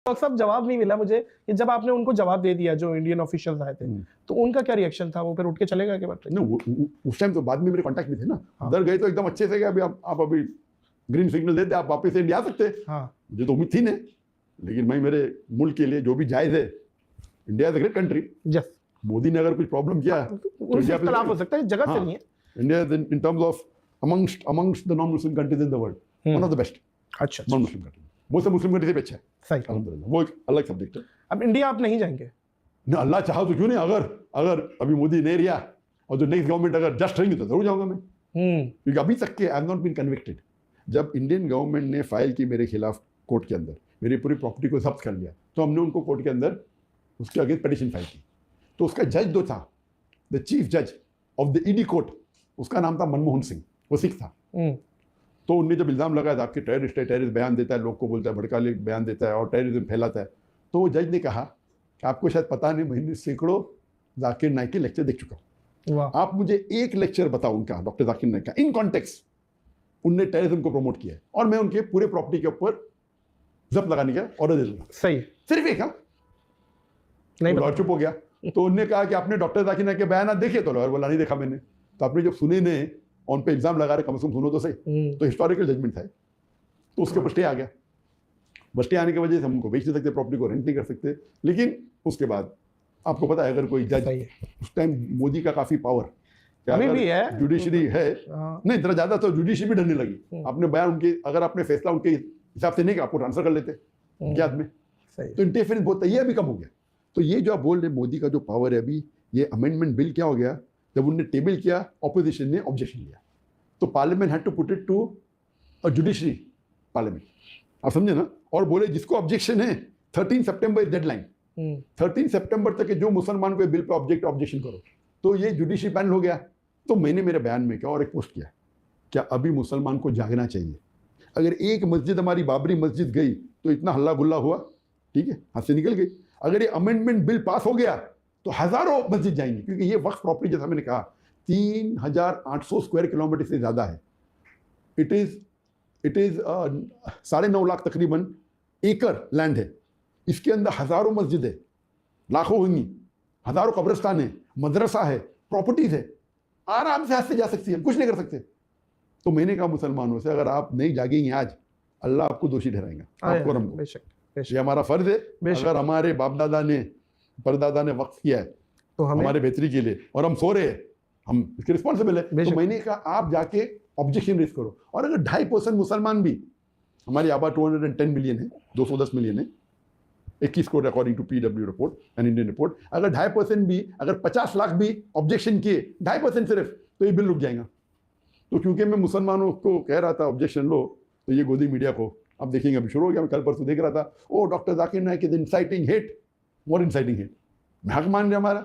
Doctor साहब जवाब नहीं मिला मुझे कि जब आपने उनको जवाब दे दिया जो इंडियन ऑफिशियल्स आए थे, तो उनका क्या रिएक्शन था? वो फिर उठ के चले गए क्या? उस टाइम तो बाद में मेरे कांटेक्ट में थे ना, हाँ। उधर गए तो एकदम अच्छे से गए, अभी आप अभी ग्रीन सिग्नल देते आप वापस इंडिया आ सकते। हाँ। मुझे तो उम्मीद थी नहीं, लेकिन मैं मेरे मुल्क के लिए जो भी जायज है, India is a great country. Yes, Modi ने अगर कुछ प्रॉब्लम किया तो इख्तलाफ हो सकता है, जगह से नहीं है। India in terms of amongst the non Muslim countries in the world one of the best. अच्छा, नॉन मुस्लिम कंट्री वो सब मुस्लिम कंट्री से भी अच्छा है, सही। अल्हम्दुलिल्लाह, वो एक अलग सब्जेक्ट है। अब इंडिया आप नहीं जाएंगे ना, अल्लाह चाहा तो क्यों नहीं, अगर अभी मोदी नहीं रिया और जो नेक्स्ट गवर्नमेंट अगर जस्ट रहेंगे तो जरूर जाऊंगा मैं, क्योंकि अभी तक के I have not been convicted. जब इंडियन गवर्नमेंट ने फाइल की मेरे खिलाफ कोर्ट के अंदर, मेरी पूरी प्रॉपर्टी को जब्त कर लिया, तो हमने उनको कोर्ट के अंदर उसके अगेंस्ट पिटीशन फाइल की। तो उसका जज जो था, द चीफ जज ऑफ द ईडी कोर्ट, उसका नाम था मनमोहन सिंह, वो सिख था। तो उनने जब इल्ज़ाम लगाया था आपके टेररिस्ट है, टेररिस्ट बयान देता है, लोग को बोलता है, भड़काले बयान देता है और टेररिज्म फैलाता है, तो वो जज ने कहा कि आपको शायद पता नहीं, मैंने सैकड़ों जाकिर नाइक के लेक्चर देख चुका हूँ, आप मुझे एक लेक्चर बताओ उनका, डॉक्टर जाकिर नाइक का, इन कॉन्टेक्स्ट उनने टेररिज्म को प्रमोट किया है और मैं उनके पूरे प्रॉपर्टी के ऊपर जब्त लगाने का ऑर्डर दे दूंगा। सही, सिर्फ एक। हाँ, नहीं, लॉयर चुप हो गया। तो उनने कहा कि आपने डॉक्टर जाकिर नाइक के बयान देखे? तो लॉयर बोला नहीं देखा मैंने। तो आपने जब सुने ने उन पे इल्जाम लगा रहे, कम से कम सुनो तो सही। तो हिस्टोरिकल जजमेंट है, तो उसके ऊपर स्टे आ गया। बस स्टे आने की वजह से हम उनको बेच नहीं सकते, प्रॉपर्टी को रेंट नहीं कर सकते। लेकिन उसके बाद आपको पता है, अगर कोई जज, उस टाइम मोदी का काफी पावर अभी भी है, जुडिशरी है नहीं, इतना ज्यादा तो जुडिशरी भी डरने लगी। आपने बयान उनके, अगर आपने फैसला उनके हिसाब से नहीं, आपको ट्रांसफर कर लेते क्या में। तो इंटरफेरेंस बहुत, ये भी कम हो गया। तो ये जो आप बोल रहे मोदी का जो पावर है अभी, ये अमेंडमेंट बिल क्या हो गया, जब उन्होंने टेबल किया, ऑपोजिशन ने ऑब्जेक्शन लिया, तो parliament had to put it to a judiciary parliament, आप समझे ना। और बोले जिसको ऑब्जेक्शन है 13 सितंबर इज डेडलाइन, 13 सितंबर तक जो मुसलमान को बिल पे ऑब्जेक्शन करो, तो ये जुडिशरी पैनल हो गया। तो मैंने मेरे बयान में क्या और एक पोस्ट किया, क्या अभी मुसलमान को जागना चाहिए। अगर एक मस्जिद हमारी बाबरी मस्जिद गई तो इतना हल्ला गुल्ला हुआ, ठीक है, हाथ से निकल गई। अगर ये अमेंडमेंट बिल पास हो गया तो हजारों मस्जिद जाएंगी, क्योंकि ये वक्फ प्रॉपर्टी, जैसा मैंने कहा, 3800 स्क्वायर किलोमीटर से ज्यादा है। इट इज 9.5 लाख तकरीबन एकड़ लैंड है। इसके अंदर हजारों मस्जिद है, लाखों होंगी, हजारों कब्रिस्तान है, मदरसा है, प्रॉपर्टीज है, आराम से हाथ से जा सकती है, कुछ नहीं कर सकते। तो मैंने कहा मुसलमानों से, अगर आप नहीं जागेंगे आज, अल्लाह आपको दोषी ठहराएगा, आपको और हमको। ये हमारा फर्ज है। अगर हमारे बाप दादा ने, परदादा ने वक्फ किया है तो हमारे बेहतरी के लिए, और हम सो रहे हैं, हम इसके रिस्पॉन्सिबल है। तो मैंने कहा आप जाके ऑब्जेक्शन रेज करो। और अगर 2.5% मुसलमान भी, हमारी आबादी 210 मिलियन है, 210 मिलियन है, 21 crore according to PW report and Indian report, अगर 2.5% भी, अगर 50 लाख भी ऑब्जेक्शन किए, 2.5% सिर्फ, तो ये बिल रुक जाएगा। तो क्योंकि मैं मुसलमानों को कह रहा था ऑब्जेक्शन लो, तो ये गोदी मीडिया को अब देखेंगे, अभी शुरू हो गया। मैं कल परसों देख रहा था, ओ doctor Zakir Naik is inciting hate, more inciting hate. हक मान रहे हमारा,